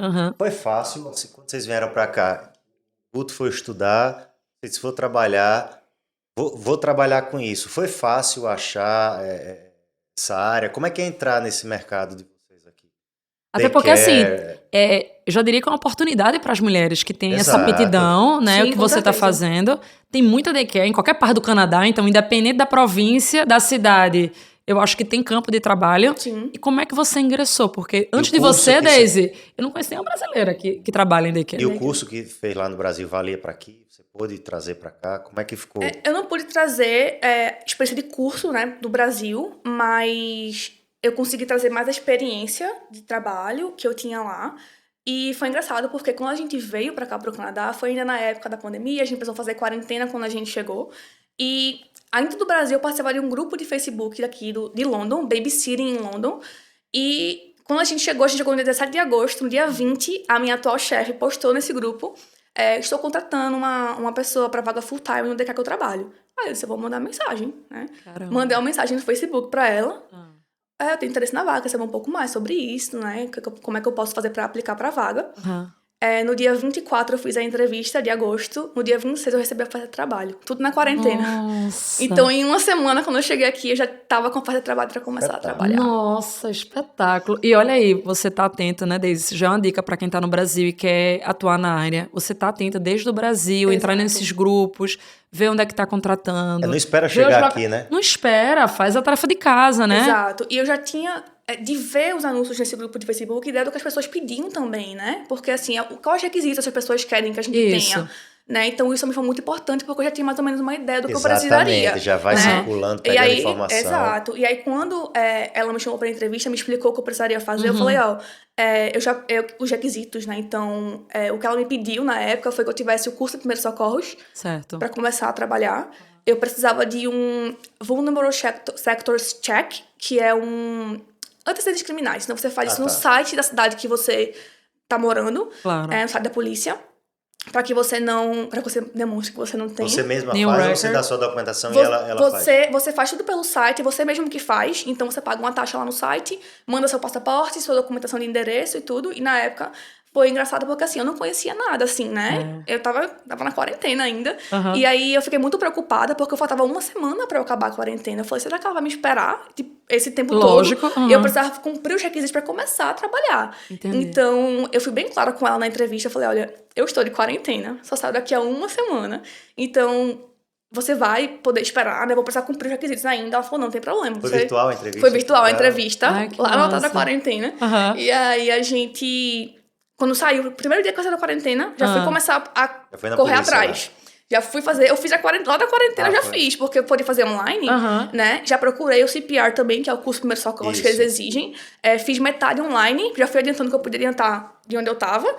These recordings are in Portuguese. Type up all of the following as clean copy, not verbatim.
Aham. Foi fácil, assim, quando vocês vieram para cá, o Guto foi estudar, se for trabalhar, vou trabalhar com isso. Foi fácil achar essa área? Como é que é entrar nesse mercado de vocês aqui? Até porque, assim, Daycare, eu já diria que é uma oportunidade para as mulheres que têm essa exato. aptidão, né? O Sim, que com você está certeza. fazendo. Tem muita daycare em qualquer parte do Canadá, então, independente da província, da cidade, eu acho que tem campo de trabalho. Sim. E como é que você ingressou? Porque E o antes de curso você, que você... Daisy, eu não conheço nenhuma brasileira que trabalha em daycare. E o curso que fez lá no Brasil valia para aqui? Você pôde trazer para cá? Como é que ficou? Eu não pude trazer experiência de curso, né, do Brasil, mas eu consegui trazer mais a experiência de trabalho que eu tinha lá. E foi engraçado, porque quando a gente veio pra cá, pro Canadá, foi ainda na época da pandemia, a gente precisou fazer quarentena quando a gente chegou. E ainda do Brasil, eu participava de um grupo de Facebook daqui de London, Babysitting em London. E quando a gente chegou no dia 17 de agosto, no dia 20, a minha atual chefe postou nesse grupo: estou contratando uma pessoa para vaga full-time no DK que eu trabalho. Aí eu disse, eu vou mandar mensagem, né? Caramba. Mandei uma mensagem no Facebook para ela. Eu tenho interesse na vaga, quer saber um pouco mais sobre isso, né? Como é que eu posso fazer para aplicar para a vaga. Aham. No dia 24 eu fiz a entrevista de agosto, no dia 26 eu recebi a oferta de trabalho. Tudo na quarentena. Nossa. Então, em uma semana, quando eu cheguei aqui, eu já tava com a oferta de trabalho para começar a trabalhar. Nossa, espetáculo. E olha aí, você tá atenta, né, Daisy? Isso já é uma dica para quem tá no Brasil e quer atuar na área. Você tá atenta desde o Brasil, entrar Exato. nesses grupos, ver onde é que tá contratando. Não espera ver chegar os aqui, né? Não espera, faz a tarefa de casa, né? Exato. E eu já tinha de ver os anúncios nesse grupo de Facebook, ideia do que as pessoas pediam também, né? Porque, assim, quais os requisitos as pessoas querem que a gente Isso. tenha, né? Então, isso também foi muito importante, porque eu já tinha mais ou menos uma ideia do que eu Exatamente, precisaria. já vai né? circulando, E pegando aí, informação. exato. E aí, quando ela me chamou pra entrevista, me explicou o que eu precisaria fazer, eu falei, os requisitos, né? Então, o que ela me pediu na época foi que eu tivesse o curso de primeiros socorros Certo. para começar a trabalhar. Eu precisava de um Vulnerable Sectors Check, que é um antecedentes criminais. Então, você faz isso no site da cidade que você tá morando, Claro. no site da polícia, para que você demonstre que você não tem. Você mesma Nenhum faz ou record? você dá sua documentação e ela faz? Você faz tudo pelo site, você mesmo que faz. Então, você paga uma taxa lá no site, manda seu passaporte, sua documentação de endereço e tudo. E, na época, foi engraçado porque, assim, eu não conhecia nada, assim, né? Eu tava na quarentena ainda. Aham. E aí, eu fiquei muito preocupada porque eu faltava uma semana pra eu acabar a quarentena. Eu falei, será que ela vai me esperar esse tempo Lógico, todo? aham. E eu precisava cumprir os requisitos pra começar a trabalhar. Entendi. Então, eu fui bem clara com ela na entrevista. Eu falei, olha, eu estou de quarentena, só saio daqui a uma semana. Então, você vai poder esperar, né? Eu vou precisar cumprir os requisitos ainda. Ela falou, não tem problema. Foi virtual a entrevista? Foi virtual a entrevista, Ai, que lá na massa. da quarentena. Aham. E aí, a gente... Quando saiu, o primeiro dia que eu saí da quarentena, já fui começar a Já foi na correr polícia, atrás. Já fui fazer... Eu fiz lá da quarentena, já foi. fiz. Porque eu pude fazer online, Aham. né? Já procurei o CPR também, que é o curso de primeiros socorros que eles Isso. exigem. Fiz metade online. Já fui adiantando que eu poderia adiantar de onde eu tava.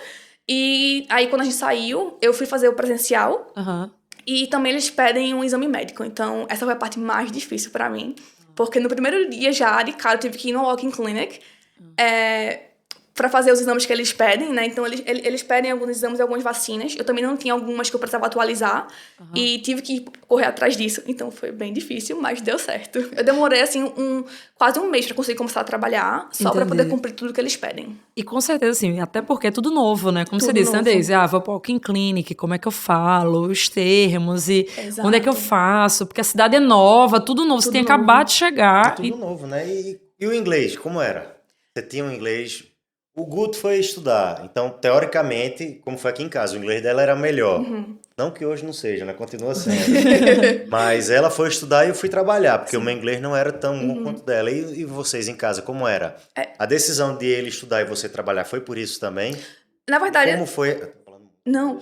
E aí, quando a gente saiu, eu fui fazer o presencial. Aham. E também eles pedem um exame médico. Então, essa foi a parte mais difícil pra mim. Porque no primeiro dia já, de cara, eu tive que ir no walk-in clinic pra fazer os exames que eles pedem, né? Então, eles pedem alguns exames e algumas vacinas. Eu também não tinha algumas que eu precisava atualizar. E tive que correr atrás disso. Então, foi bem difícil, mas deu certo. Eu demorei, assim, quase um mês pra conseguir começar a trabalhar. Só pra poder cumprir tudo que eles pedem. E com certeza, assim, até porque é tudo novo, né? Como Tudo você disse, né, novo. Daisy? Vou para o walk-in clinic, como é que eu falo, os termos e Exato. onde é que eu faço? Porque a cidade é nova, tudo novo, você tem novo. acabado de chegar. Tudo novo, né? E o inglês, como era? Você tinha um inglês... O Guto foi estudar, então, teoricamente, como foi aqui em casa, o inglês dela era melhor. Não que hoje não seja, né? Continua sendo. Mas ela foi estudar e eu fui trabalhar, porque o meu inglês não era tão bom quanto dela. E vocês em casa, como era? A decisão de ele estudar e você trabalhar foi por isso também? Na verdade... Como foi... Não.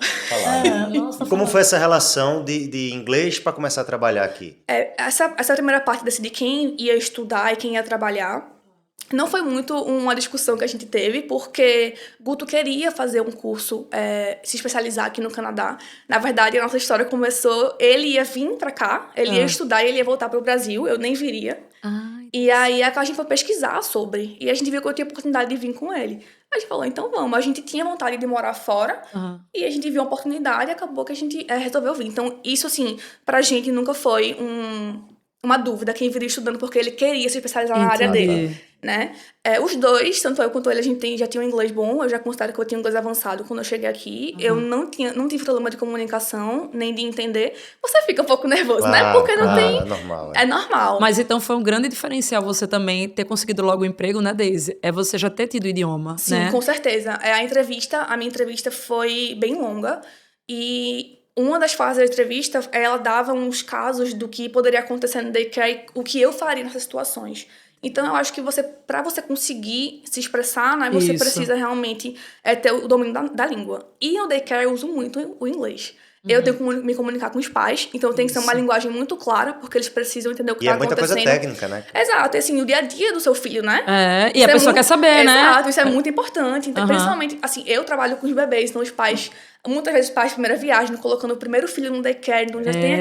Nossa, Como foi essa relação de inglês para começar a trabalhar aqui? Essa primeira parte de quem ia estudar e quem ia trabalhar não foi muito uma discussão que a gente teve, porque Guto queria fazer um curso, se especializar aqui no Canadá. Na verdade, a nossa história começou, ele ia vir pra cá, ele ia estudar e ele ia voltar pro Brasil, eu nem viria. E aí a gente foi pesquisar sobre, e a gente viu que eu tinha a oportunidade de vir com ele. A gente falou, então vamos. A gente tinha vontade de morar fora, e a gente viu a oportunidade e acabou que a gente resolveu vir. Então, isso, assim, pra gente nunca foi uma dúvida, quem viria estudando, porque ele queria se especializar na área dele. né? Os dois, tanto eu quanto ele, a gente já tinha um inglês bom. Eu já considero que eu tinha um inglês avançado quando eu cheguei aqui. Eu não tive problema de comunicação, nem de entender. Você fica um pouco nervoso, né? Claro, Porque não tem... é normal. É normal. Mas então foi um grande diferencial você também ter conseguido logo o emprego, né, Daisy? É você já ter tido o idioma, Sim, né? com certeza. A minha entrevista foi bem longa. E uma das fases da entrevista, ela dava uns casos do que poderia acontecer no daycare, o que eu faria nessas situações. Então, eu acho que para você conseguir se expressar, né, você Isso. precisa realmente ter o domínio da língua. E no daycare eu uso muito o inglês. Eu tenho que me comunicar com os pais, então tem que ser uma linguagem muito clara, porque eles precisam entender o que E tá é muita coisa acontecendo. técnica, né? Exato, e assim, o dia a dia do seu filho, né? E a Isso pessoa quer saber, né? Exato, isso é muito importante. Então, principalmente, assim, eu trabalho com os bebês, então os pais... Muitas vezes pais, primeira viagem, colocando o primeiro filho no daycare, então já tem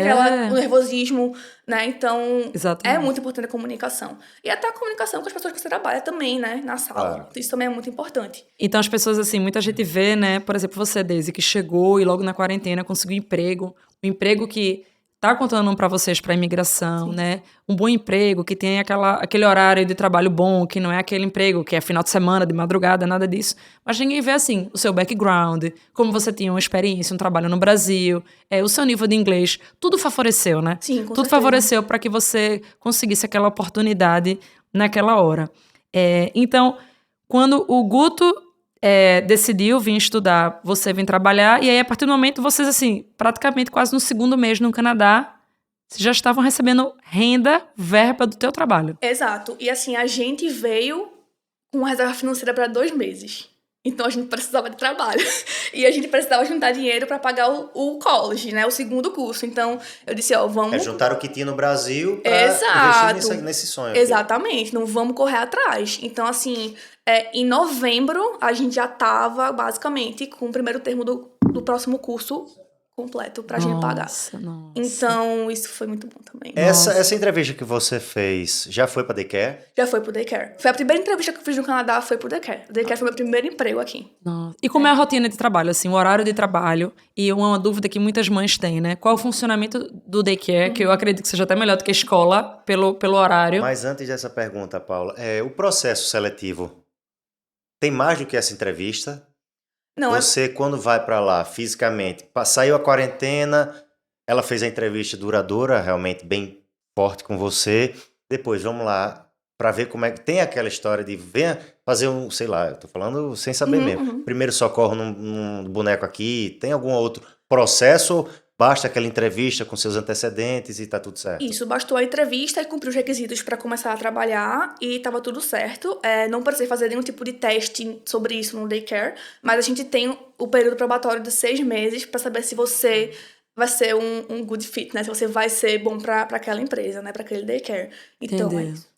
o nervosismo, né? Então, Exatamente. é muito importante a comunicação. E até a comunicação com as pessoas que você trabalha também, né? Na sala. Claro. Isso também é muito importante. Então as pessoas, assim, muita gente vê, né? Por exemplo, você, Daisy, que chegou e logo na quarentena conseguiu emprego. Um emprego que tá contando pra vocês pra imigração, né? Um bom emprego, que tem aquele horário de trabalho bom, que não é aquele emprego que é final de semana, de madrugada, nada disso. Mas ninguém vê, assim, o seu background, como você tinha uma experiência, um trabalho no Brasil, o seu nível de inglês. Tudo favoreceu, né? Sim, com Tudo certeza. favoreceu para que você conseguisse aquela oportunidade naquela hora. Então, quando o Guto decidiu vir estudar, você vem trabalhar, e aí a partir do momento vocês, assim, praticamente quase no segundo mês no Canadá, vocês já estavam recebendo renda, verba do teu trabalho. Exato. E assim, a gente veio com uma reserva financeira para 2 meses. Então, a gente precisava de trabalho. E a gente precisava juntar dinheiro para pagar o college, né? O segundo curso. Então, eu disse, vamos... juntar o que tinha no Brasil para investir nesse sonho. Exatamente. Não vamos correr atrás. Então, assim, em novembro, a gente já estava, basicamente, com o primeiro termo do próximo curso completo pra gente pagar. Nossa. Então, isso foi muito bom também. Essa entrevista que você fez já foi para daycare? Já foi pro daycare. Foi a primeira entrevista que eu fiz no Canadá, foi pro daycare. O daycare foi meu primeiro emprego aqui. Nossa. E como é a rotina de trabalho, assim, o horário de trabalho? E uma dúvida que muitas mães têm, né? Qual o funcionamento do daycare, que eu acredito que seja até melhor do que a escola, pelo horário. Mas antes dessa pergunta, Paula, o processo seletivo tem mais do que essa entrevista? Não, Você, quando vai para lá fisicamente, saiu a quarentena, ela fez a entrevista duradoura, realmente bem forte com você. Depois, vamos lá, para ver como é que tem aquela história de venha fazer sei lá, eu tô falando sem saber mesmo. Primeiro socorro num boneco aqui, tem algum outro processo ou basta aquela entrevista com seus antecedentes e tá tudo certo? Isso, bastou a entrevista e cumprir os requisitos para começar a trabalhar e tava tudo certo. Não precisei fazer nenhum tipo de teste sobre isso no daycare, mas a gente tem o período probatório de 6 meses para saber se você vai ser um good fit, né? Se você vai ser bom para aquela empresa, né? Para aquele daycare. Então, Entendi.